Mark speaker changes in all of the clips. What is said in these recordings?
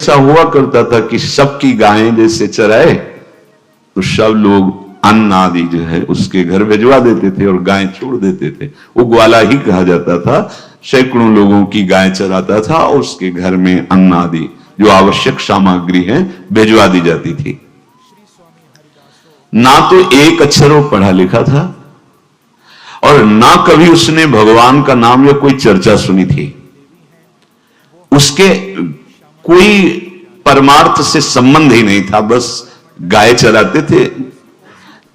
Speaker 1: ऐसा हुआ करता था कि सबकी गायें जैसे चराए तो सब लोग अन्न आदि जो है उसके घर भिजवा देते थे और गायें छोड़ देते थे। वो ग्वाला ही कहा जाता था। सैकड़ों लोगों की गाय चराता था और उसके घर में अन्न आदि जो आवश्यक सामग्री है भिजवा दी जाती थी। ना तो एक अक्षर वो पढ़ा लिखा था और ना कभी उसने भगवान का नाम या कोई चर्चा सुनी थी। उसके कोई परमार्थ से संबंध ही नहीं था। बस गाय चराते थे,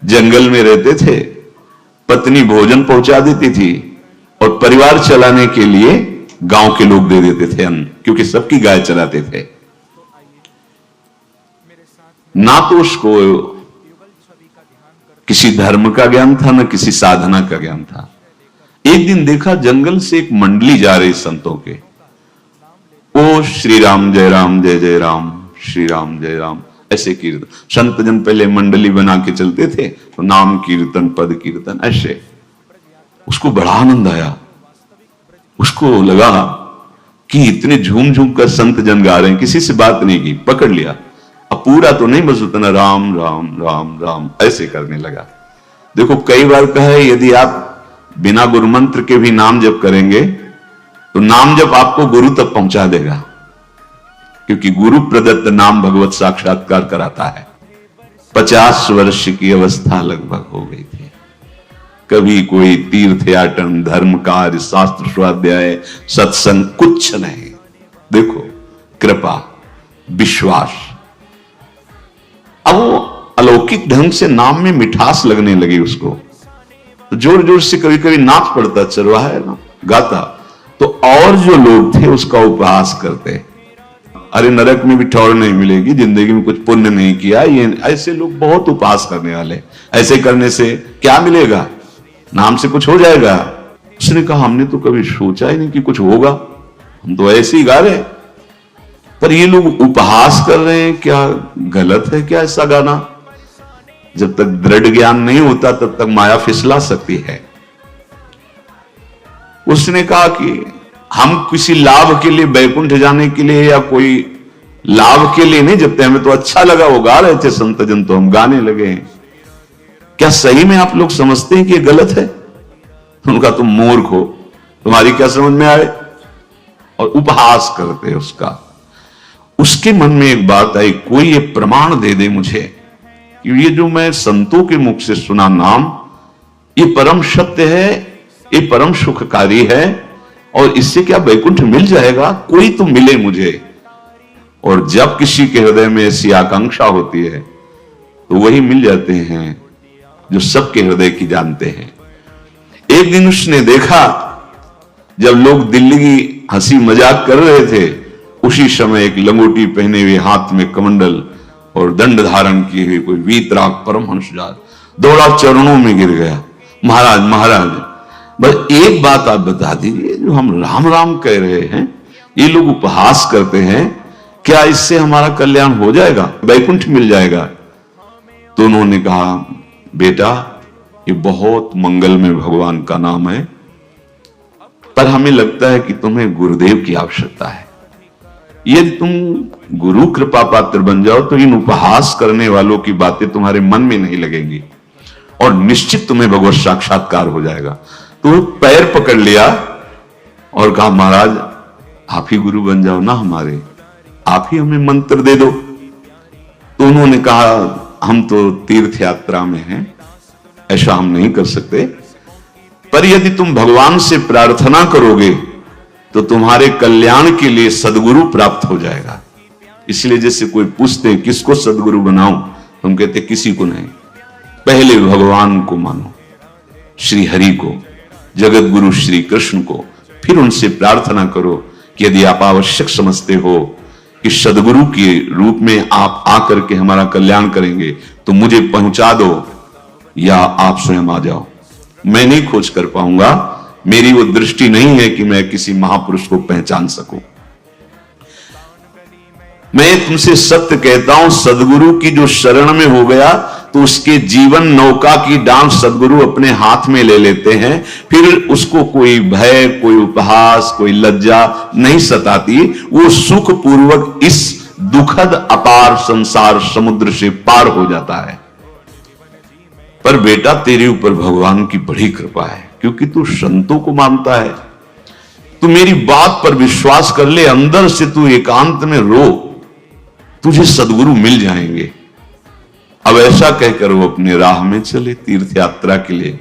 Speaker 1: जंगल में रहते थे, पत्नी भोजन पहुंचा देती थी और परिवार चलाने के लिए गांव के लोग दे देते थे अन्न, क्योंकि सबकी गाय चराते थे। ना तो उसको किसी धर्म का ज्ञान था, न किसी साधना का ज्ञान था। एक दिन देखा जंगल से एक मंडली जा रही संतों के, ओ श्री राम जय राम जय जय राम, श्री राम जय राम, ऐसे कीर्तन। संत जन पहले मंडली बना के चलते थे तो नाम कीर्तन पद कीर्तन ऐसे। उसको बड़ा आनंद आया। उसको लगा कि इतने झूम झूम कर संत जन गा रहे हैं, किसी से बात नहीं की, पकड़ लिया। अब पूरा तो नहीं बस उतना राम राम राम राम ऐसे करने लगा। देखो कई बार कहा है यदि आप बिना गुरु मंत्र के भी नाम जप करेंगे तो नाम जप आपको गुरु तक पहुंचा देगा, क्योंकि गुरु प्रदत्त नाम भगवत साक्षात्कार कराता है। 50 वर्ष की अवस्था लगभग हो गई थी। कभी कोई तीर्थ याटन, धर्म कार्य, शास्त्र स्वाध्याय, सत्संग कुछ नहीं। देखो कृपा, विश्वास। अब वो अलौकिक ढंग से नाम में मिठास लगने लगी उसको, तो जोर जोर से कभी कभी नाच पड़ता, चरवाहा है ना, गाता। तो और जो लोग थे उसका उपहास करते, अरे नरक में भी ठौर नहीं मिलेगी, जिंदगी में कुछ पुण्य नहीं किया, ये ऐसे लोग बहुत उपहास करने वाले। ऐसे करने से क्या मिलेगा, नाम से कुछ हो जाएगा। उसने कहा हमने तो कभी सोचा ही नहीं कि कुछ होगा, हम तो ऐसे ही गा रहे हैं। पर ये लोग उपहास कर रहे हैं, क्या गलत है क्या ऐसा गाना? जब तक दृढ़ ज्ञान नहीं होता तब तक माया फिसला सकती है। उसने कहा कि हम किसी लाभ के लिए, बैकुंठ जाने के लिए या कोई लाभ के लिए नहीं जपते, हमें तो अच्छा लगा वो गा रहे थे संत जन तो हम गाने लगे हैं। क्या सही में आप लोग समझते हैं कि ये गलत है? उनका तुम मूर्ख हो, तुम्हारी क्या समझ में आए? और उपहास करते उसका। उसके मन में एक बात आई, कोई ये प्रमाण दे दे मुझे कि ये जो मैं संतों के मुख से सुना नाम, ये परम सत्य है, ये परम सुखकारी है और इससे क्या बैकुंठ मिल जाएगा? कोई तो मिले मुझे। और जब किसी के हृदय में ऐसी आकांक्षा होती है तो वही मिल जाते हैं जो सबके हृदय की जानते हैं। एक दिन उसने देखा जब लोग दिल्ली की हंसी मजाक कर रहे थे, उसी समय एक लंगोटी पहने हुए, हाथ में कमंडल और दंड धारण किए हुए कोई वीतराग परमहंस दौड़ा, चरणों में गिर गया। महाराज महाराज, बस एक बात आप बता दीजिए, जो हम राम राम कह रहे हैं, ये लोग उपहास करते हैं, क्या इससे हमारा कल्याण हो जाएगा, वैकुंठ मिल जाएगा? तो उन्होंने कहा बेटा ये बहुत मंगल में भगवान का नाम है, पर हमें लगता है कि तुम्हें गुरुदेव की आवश्यकता है। यदि तुम गुरु कृपा पात्र बन जाओ तो इन उपहास करने वालों की बातें तुम्हारे मन में नहीं लगेंगी और निश्चित तुम्हें भगवत साक्षात्कार हो जाएगा। तो पैर पकड़ लिया और कहा महाराज आप ही गुरु बन जाओ ना हमारे, आप ही हमें मंत्र दे दो। तो उन्होंने कहा हम तो तीर्थ यात्रा में हैं, ऐसा हम नहीं कर सकते, पर यदि तुम भगवान से प्रार्थना करोगे तो तुम्हारे कल्याण के लिए सदगुरु प्राप्त हो जाएगा। इसलिए जैसे कोई पूछते हैं किसको सदगुरु बनाऊं, तुम कहते किसी को नहीं, पहले भगवान को मानो, श्री हरि को, जगत गुरु श्री कृष्ण को, फिर उनसे प्रार्थना करो कि यदि आप आवश्यक समझते हो कि सदगुरु के रूप में आप आकर के हमारा कल्याण करेंगे तो मुझे पहुंचा दो या आप स्वयं आ जाओ। मैं नहीं खोज कर पाऊंगा, मेरी वो दृष्टि नहीं है कि मैं किसी महापुरुष को पहचान सकूं। मैं तुमसे सत्य कहता हूं, सदगुरु की जो शरण में हो गया तो उसके जीवन नौका की डांग सदगुरु अपने हाथ में ले लेते हैं। फिर उसको कोई भय, कोई उपहास, कोई लज्जा नहीं सताती। वो सुख पूर्वक इस दुखद अपार संसार समुद्र से पार हो जाता है। पर बेटा तेरे ऊपर भगवान की बड़ी कृपा है, क्योंकि तू संतों को मानता है। तू मेरी बात पर विश्वास कर ले, अंदर से तू एकांत में रो, तुझे सदगुरु मिल जाएंगे। अब ऐसा कहकर वो अपने राह में चले तीर्थ यात्रा के लिए।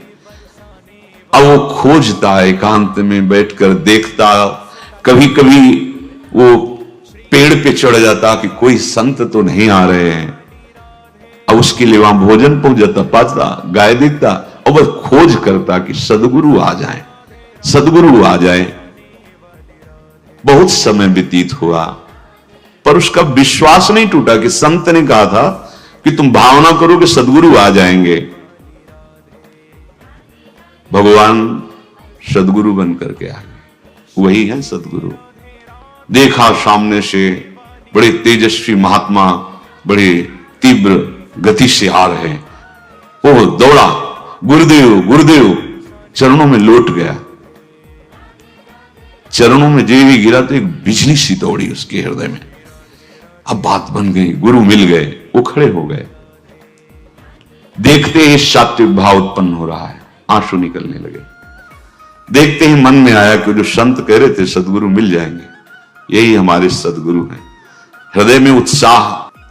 Speaker 1: अब वो खोजता, एकांत में बैठकर देखता, कभी कभी वो पेड़ पे चढ़ जाता कि कोई संत तो नहीं आ रहे हैं। अब उसके लिए वहां भोजन पहुंच जाता, पाता, गाय देखता और बस खोज करता कि सदगुरु आ जाए, सदगुरु आ जाए। बहुत समय व्यतीत हुआ पर उसका विश्वास नहीं टूटा कि संत ने कहा था कि तुम भावना करो कि सदगुरु आ जाएंगे। भगवान सदगुरु बन करके आ गए, वही है सदगुरु। देखा सामने से बड़े तेजस्वी महात्मा बड़े तीव्र गति से आ रहे हैं। वो दौड़ा, गुरुदेव गुरुदेव, चरणों में लौट गया। चरणों में जे भी गिरा तो एक बिजली सी दौड़ी उसके हृदय में। अब बात बन गई, गुरु मिल गए, वो खड़े हो गए। देखते ही सात्विक भाव उत्पन्न हो रहा है, आंसू निकलने लगे। देखते ही मन में आया कि जो संत कह रहे थे सदगुरु मिल जाएंगे, यही हमारे सदगुरु हैं। हृदय में उत्साह,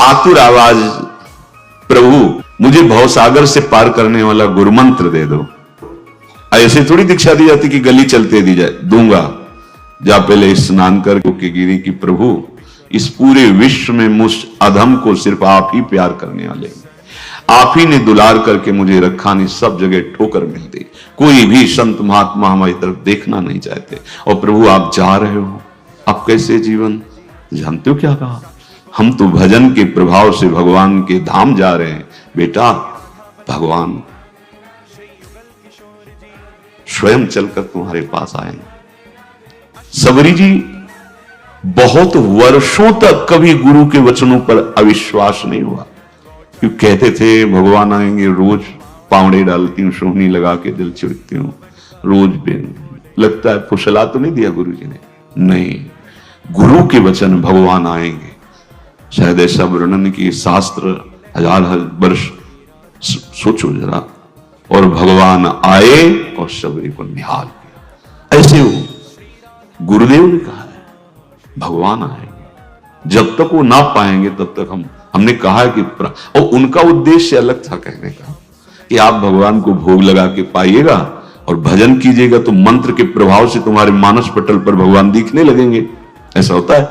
Speaker 1: आतुर आवाज, प्रभु मुझे भवसागर से पार करने वाला गुरु मंत्र दे दो। ऐसे थोड़ी दीक्षा दी जाती कि गली चलते दी जाए, दूंगा। जा पहले स्नान करके गिरी कि प्रभु इस पूरे विश्व में मुझ अधम को सिर्फ आप ही प्यार करने वाले, आप ही ने दुलार करके मुझे रखा, नहीं सब जगह ठोकर मिलती, कोई भी संत महात्मा हमारी तरफ देखना नहीं चाहते। और प्रभु आप जा रहे हो, आप कैसे जीवन जानते हो क्या कहा? हम तो भजन के प्रभाव से भगवान के धाम जा रहे हैं। बेटा भगवान स्वयं चलकर तुम्हारे पास आएंगे। सबरी जी बहुत वर्षों तक कभी गुरु के वचनों पर अविश्वास नहीं हुआ, क्योंकि कहते थे भगवान आएंगे, रोज पावड़े डालती हूँ, सोहनी लगा के दिल चिढ़ती हूँ, रोज बेन लगता है। फुसला तो नहीं दिया गुरु जी ने? नहीं, गुरु के वचन भगवान आएंगे। शायद ऐसा वर्णन की शास्त्र हजार वर्ष सोचो जरा। और भगवान आए और सबरी को निहाल किया। ऐसे हो गुरुदेव ने कहा है भगवान आएंगे, जब तक वो ना पाएंगे तब तक हमने कहा है कि और उनका उद्देश्य अलग था कहने का कि आप भगवान को भोग लगा के पाइएगा और भजन कीजिएगा तो मंत्र के प्रभाव से तुम्हारे मानस पटल पर भगवान दिखने लगेंगे। ऐसा होता है।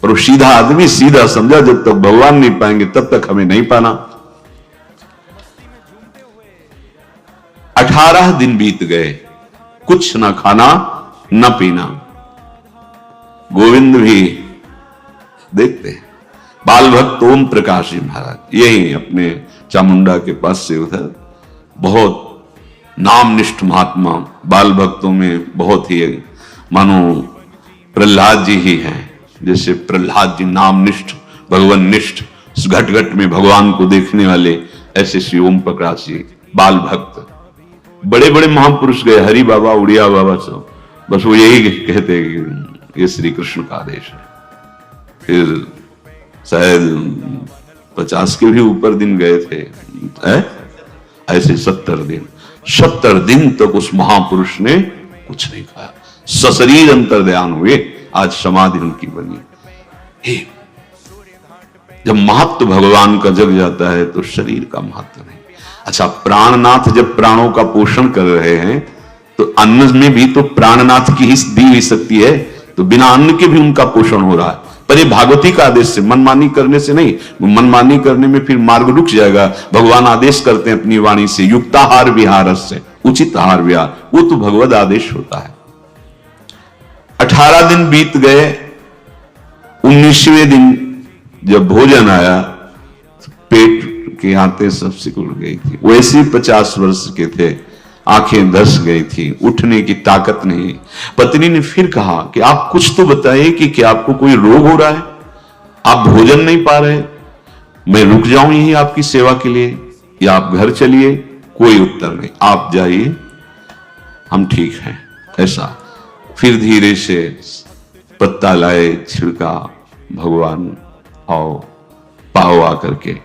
Speaker 1: और वो सीधा आदमी सीधा समझा, जब तक भगवान नहीं पाएंगे तब तक हमें नहीं पाना। 18 दिन बीत गए, कुछ ना खाना न पीना। गोविंद भी देखते हैं, बाल भक्त ओम प्रकाश जी महाराज यही अपने चामुंडा के पास से उधर बहुत नामनिष्ठ महात्मा, बाल भक्तों में बहुत ही मानो प्रहलाद जी ही हैं। जैसे प्रहलाद जी नामनिष्ठ भगवान निष्ठ, घट घट में भगवान को देखने वाले, ऐसे श्री ओम प्रकाश जी बाल भक्त। बड़े बड़े महापुरुष गए, हरि बाबा, उड़िया बाबा, सब बस वो यही कहते कि ये श्री कृष्ण का आदेश है। फिर शायद 50 के भी ऊपर दिन गए थे, ऐसे 70 दिन तक उस महापुरुष ने कुछ नहीं खाया, सशरीर अंतर्ध्यान हुए। आज समाधि उनकी बनी। हे, जब महत्व भगवान का जग जाता है तो शरीर का महत्व नहीं। अच्छा, प्राणनाथ जब प्राणों का पोषण कर रहे हैं तो अन्न में भी तो प्राणनाथ की ही दी हुई शक्ति है, तो बिना अन्न के भी उनका पोषण हो रहा है। पर ये भागवती का आदेश से, मनमानी करने से नहीं। मनमानी करने में फिर मार्ग रुक जाएगा। भगवान आदेश करते हैं अपनी वाणी से, युक्ताहार विहार से, उचित आहार विहार, वो तो भगवद आदेश होता है। 18 दिन बीत गए। 19वें दिन जब भोजन आया तो पेट के आते सब सिकुड़ गई थी। वैसे 50 वर्ष के थे, आंखें धस गई थी, उठने की ताकत नहीं। पत्नी ने फिर कहा कि आप कुछ तो बताइए कि क्या आपको कोई रोग हो रहा है? आप भोजन नहीं पा रहे, मैं रुक जाऊं यही आपकी सेवा के लिए या आप घर चलिए? कोई उत्तर नहीं, आप जाइए, हम ठीक हैं। ऐसा फिर धीरे से पत्ता लाए, छिड़का, भगवान आओ पाओ आकर के।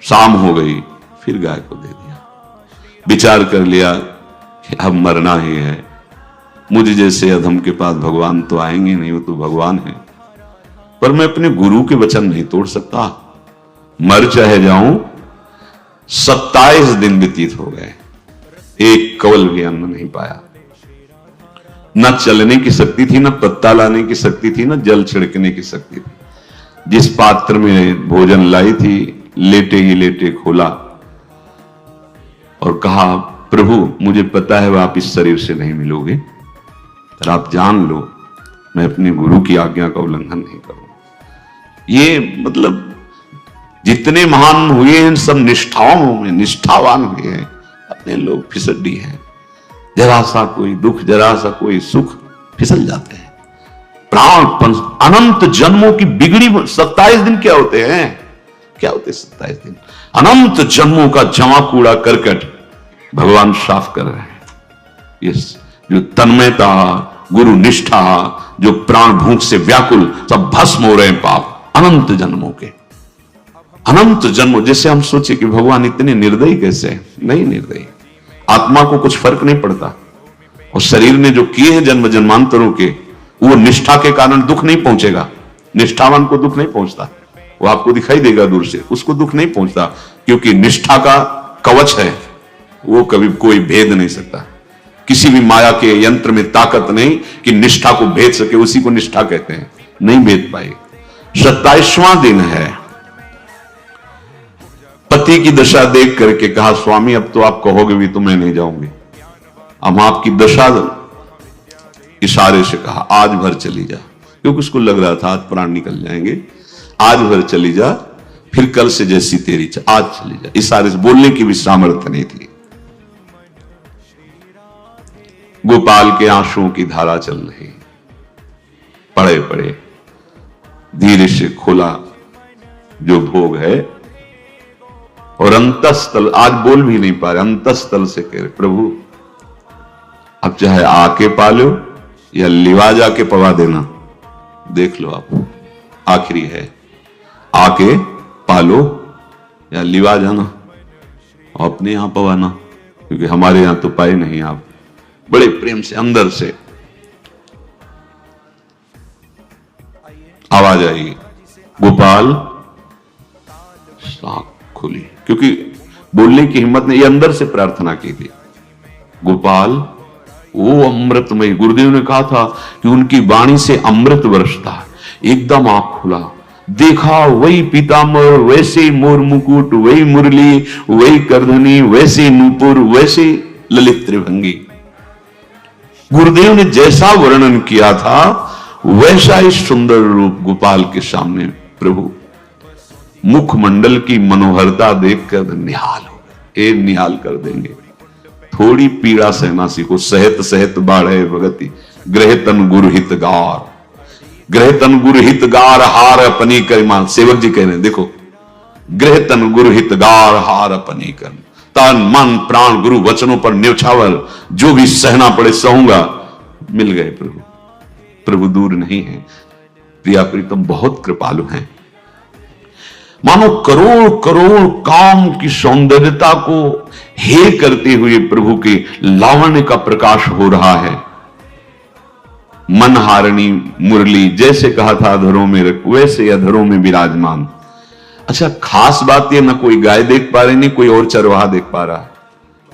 Speaker 1: शाम हो गई, फिर गाय को दे दिया। विचार कर लिया कि अब मरना ही है, मुझे जैसे अधम के पास भगवान तो आएंगे नहीं, वो तो भगवान है, पर मैं अपने गुरु के वचन नहीं तोड़ सकता, मर चाहे जाऊं। 27 दिन व्यतीत हो गए, एक कवल भी अन्न नहीं पाया। न चलने की शक्ति थी, न पत्ता लाने की शक्ति थी, न जल छिड़कने की शक्ति थी। जिस पात्र में भोजन लाई थी, लेटे ही लेटे खोला और कहा, प्रभु मुझे पता है आप इस शरीर से नहीं मिलोगे, पर आप जान लो मैं अपने गुरु की आज्ञा का उल्लंघन नहीं करूंगा। ये मतलब जितने महान हुए हैं सब निष्ठाओं में निष्ठावान हुए हैं, अपने लोग फिसड्डी हैं। जरा सा कोई दुख, जरा सा कोई सुख, फिसल जाते हैं। प्राण अनंत जन्मों की बिगड़ी 27 दिन क्या होते हैं? क्या होते 27 दिन? अनंत जन्मों का जमा कूड़ा करकट भगवान साफ कर रहे हैं। ये जो तन्मयता, गुरु निष्ठा, जो प्राण भूख से व्याकुल, सब भस्म हो रहे हैं पाप अनंत जन्मों के। अनंत जन्मों, जैसे हम सोचे कि भगवान इतने निर्दयी कैसे? नहीं निर्दयी, आत्मा को कुछ फर्क नहीं पड़ता। और शरीर ने जो किए हैं जन्म जन्मांतरों के, वो निष्ठा के कारण दुख नहीं पहुंचेगा। निष्ठावान को दुख नहीं पहुंचता, वो आपको दिखाई देगा दूर से, उसको दुख नहीं पहुंचता, क्योंकि निष्ठा का कवच है, वो कभी कोई भेद नहीं सकता। किसी भी माया के यंत्र में ताकत नहीं कि निष्ठा को भेद सके, उसी को निष्ठा कहते हैं, नहीं भेद पाए। 27वां दिन है। पति की दशा देख करके कहा, स्वामी अब तो आप कहोगे भी तो मैं नहीं जाऊंगी। अब आपकी दशा, इशारे से कहा आज भर चली जा, क्योंकि उसको लग रहा था आज प्राण निकल जाएंगे। आज भर चली जा, फिर कल से जैसी तेरी आज चली जा। इशारे से, बोलने की भी सामर्थ्य नहीं थी। गोपाल के आंसुओं की धारा चल रही, पड़े पड़े धीरे से खोला जो भोग है, और अंतस्थल, आज बोल भी नहीं पा रहे, अंतस्थल से कह रहे, प्रभु अब चाहे आके पालो या लिवा जाके पवा देना, देख लो आप, आखिरी है, आके पालो या लिवा जाना, अपने यहां पवाना, क्योंकि हमारे यहां तो पाए नहीं आप। बड़े प्रेम से अंदर से आवाज आई, गोपाल। साख खुली, क्योंकि बोलने की हिम्मत ने, ये अंदर से प्रार्थना की थी, गोपाल वो अमृतमय। गुरुदेव ने कहा था कि उनकी वाणी से अमृत बरसता। एकदम आंख खुला, देखा वही पीताम्बर, वैसे मोर मुकुट, वही मुरली, वही करधनी, वैसे नूपुर, वैसे ललित त्रिभंगी। गुरुदेव ने जैसा वर्णन किया था वैसा ही सुंदर रूप गोपाल के सामने। प्रभु मुखमंडल की मनोहरता देखकर निहाल हो गए। ए निहाल कर देंगे, थोड़ी पीड़ा सहना सीखो। सहत सहत बाढ़े भगति, ग्रह तन गुरु हितगार, ग्रह तन गुरु हितगार हार अपनी करिमान। सेवक जी कह रहे हैं, देखो, ग्रह तन गुरु हितगार हार अपनी कर, तन मन प्राण गुरु वचनों पर न्यौछावर, जो भी सहना पड़े सहूंगा। मिल गए प्रभु, प्रभु दूर नहीं है। प्रिया प्रीतम बहुत कृपालु हैं। मानो करोड़ करोड़ काम की सौंदर्यता को हे करते हुए प्रभु के लावण्य का प्रकाश हो रहा है। मनहारिणी मुरली, जैसे कहा था अधरों में रख, वैसे अधरों में विराजमान। अच्छा, खास बात यह, ना कोई गाय देख पा रही, नहीं कोई और चरवाहा देख पा रहा।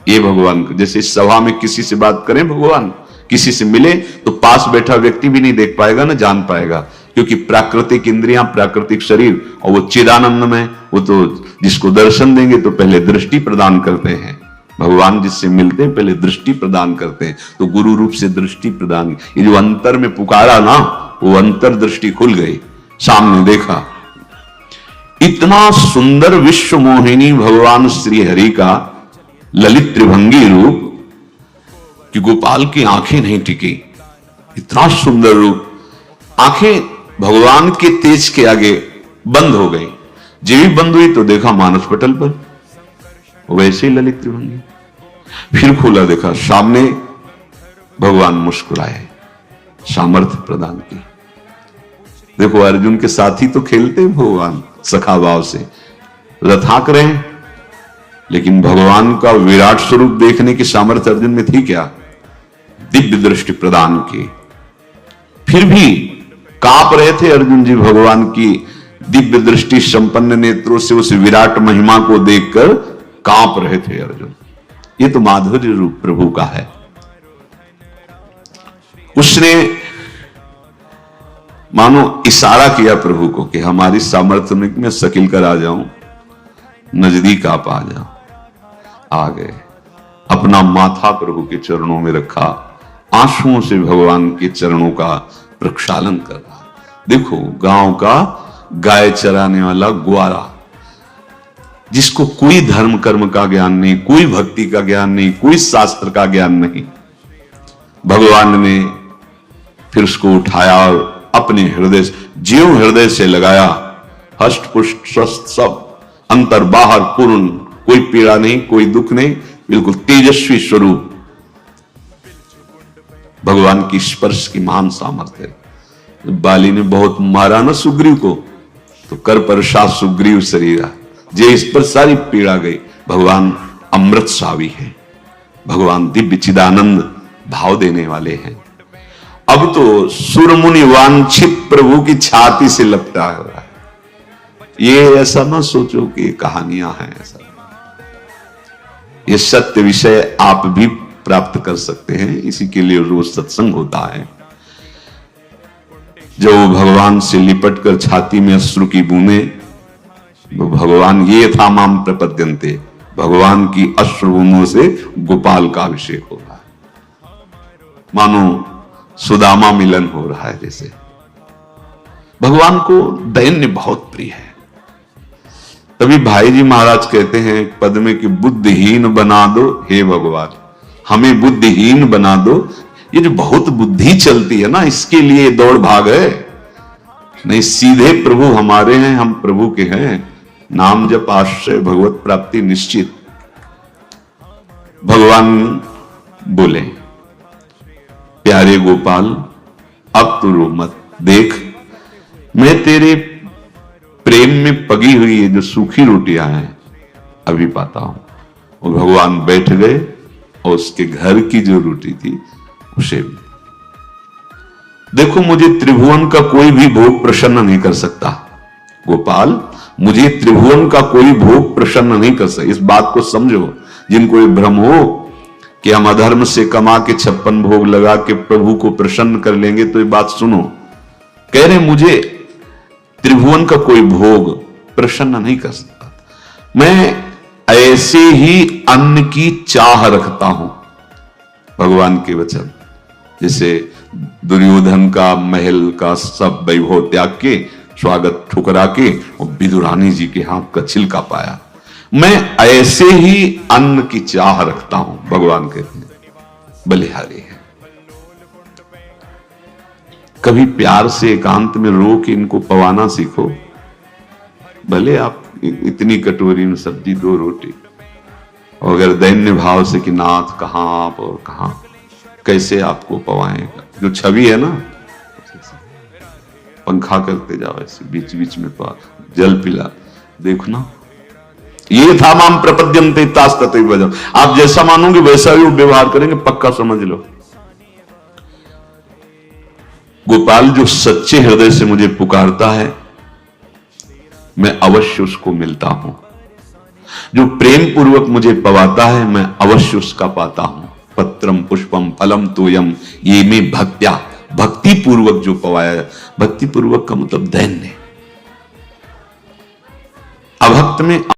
Speaker 1: ये भगवान को, जैसे इस सभा में किसी से बात करें, भगवान किसी से मिले तो पास बैठा व्यक्ति भी नहीं देख पाएगा, ना जान पाएगा, क्योंकि प्राकृतिक इंद्रियां, प्राकृतिक शरीर, और वो चिदानंद में, वो तो जिसको दर्शन देंगे तो पहले दृष्टि प्रदान करते हैं। भगवान जिससे मिलते हैं पहले दृष्टि प्रदान करते हैं, तो गुरु रूप से दृष्टि प्रदान। ये जो अंतर में पुकारा ना, वो अंतर दृष्टि खुल गई, सामने देखा। इतना सुंदर विश्व मोहिनी भगवान श्री हरि का ललित त्रिभंगी रूप कि गोपाल की आंखें नहीं टिकी। इतना सुंदर रूप, आंखें भगवान के तेज के आगे बंद हो गई। जीवी बंद हुई तो देखा मानस पटल पर वैसे ही ललित त्रिभंगी। फिर खोला, देखा सामने भगवान मुस्कुराए, सामर्थ्य प्रदान की। देखो अर्जुन के साथी तो खेलते हैं भगवान सखा भाव से, रथाक रहे हैं, लेकिन भगवान का विराट स्वरूप देखने की सामर्थ्य अर्जुन में थी क्या? दिव्य दृष्टि प्रदान की। फिर भी कांप रहे थे अर्जुन जी भगवान की दिव्य दृष्टि संपन्न नेत्रों से उस विराट महिमा को देखकर कांप रहे थे अर्जुन। ये तो माधुर्य रूप प्रभु का है। उसने मानो इशारा किया प्रभु को कि हमारी सामर्थ्य में मैं सकिल कर आ जाऊं, नजदीक आप आ जाओ। आ गए, अपना माथा प्रभु के चरणों में रखा, आंसुओं से भगवान के चरणों का प्रक्षालन कर रहा। देखो गांव का गाय चराने वाला ग्वारा, जिसको कोई धर्म कर्म का ज्ञान नहीं, कोई भक्ति का ज्ञान नहीं, कोई शास्त्र का ज्ञान नहीं, भगवान ने फिर उसको उठाया और अपने हृदय जीव हृदय से लगाया। हष्ट पुष्ट स्वस्थ सब, अंतर बाहर पूर्ण, कोई पीड़ा नहीं, कोई दुख नहीं, बिल्कुल तेजस्वी स्वरूप। भगवान की स्पर्श की महान सामर्थ्य। बाली ने बहुत मारा ना सुग्रीव को, तो कर परशा सुग्रीव शरीरा, जे इस पर सारी पीड़ा गई। भगवान अमृत सावी है, भगवान दिव्य चिदानंद भाव देने वाले हैं। अब तो सुरमुनि वांछित प्रभु की छाती से लपटा हो रहा है। ये ऐसा ना सोचो कि कहानियां हैं, ऐसा ये सत्य विषय आप भी प्राप्त कर सकते हैं। इसी के लिए रोज सत्संग होता है। जब वो भगवान से लिपट कर छाती में अश्रु की बूंदे, वो भगवान ये था माम प्रपद्यन्ते, भगवान की अश्रु बूंदों से गोपाल का अभिषेक हो रहा है। मानो सुदामा मिलन हो रहा है जैसे। भगवान को दैन्य बहुत प्रिय है। तभी भाई जी महाराज कहते हैं पद में कि बुद्धिहीन बना दो हे भगवान, हमें बुद्धिहीन बना दो। ये जो बहुत बुद्धि चलती है ना, इसके लिए दौड़ भाग है। नहीं, सीधे प्रभु हमारे हैं, हम प्रभु के हैं। नाम जप आश्रय भगवत प्राप्ति निश्चित। भगवान बोले प्यारे गोपाल अब तो रो मत, देख मैं तेरे प्रेम में पगी हुई है जो सूखी रोटियां हैं अभी पाता हूं। और भगवान बैठ गए और उसके घर की जो रोटी थी उसे भी। देखो मुझे त्रिभुवन का कोई भी भोग प्रसन्न नहीं कर सकता गोपाल, मुझे त्रिभुवन का कोई भोग प्रसन्न नहीं कर सकता। इस बात को समझो। जिनको ये भ्रम हो कि हम अधर्म से कमा के 56 भोग लगा के प्रभु को प्रसन्न कर लेंगे, तो ये बात सुनो। कह रहे मुझे त्रिभुवन का कोई भोग प्रसन्न नहीं कर सकता, मैं ऐसे ही अन्न की चाह रखता हूं। भगवान के वचन, जैसे दुर्योधन का महल का सब वैभव त्याग के स्वागत ठुकरा के और विदुरानी जी के हाथ का छिलका पाया, मैं ऐसे ही अन्न की चाह रखता हूं। भगवान कहते हैं बलिहारी है। कभी प्यार से एकांत में रो के इनको पवाना सीखो। भले आप इतनी कटोरी में सब्जी 2 रोटी, और अगर दैन्य भाव से कि नाथ कहां आप और कहां, कैसे आपको पवाएगा। जो छवि है ना, पंखा करते जाओ ऐसे बीच बीच में जल पिला, देखो ना। ये था माम प्रपद्यन्ते तास्तते वजम। आप जैसा मानोगे वैसा ही व्यवहार करेंगे, पक्का समझ लो। गोपाल जो सच्चे हृदय से मुझे पुकारता है, मैं अवश्य उसको मिलता हूं। जो प्रेम पूर्वक मुझे पवाता है, मैं अवश्य उसका पाता हूं। पत्रम पुष्पम फलम तोयम ये में भक्त्या, भक्ति पूर्वक जो पवाया। भक्ति पूर्वक का मतलब दैन्य। अभक्त में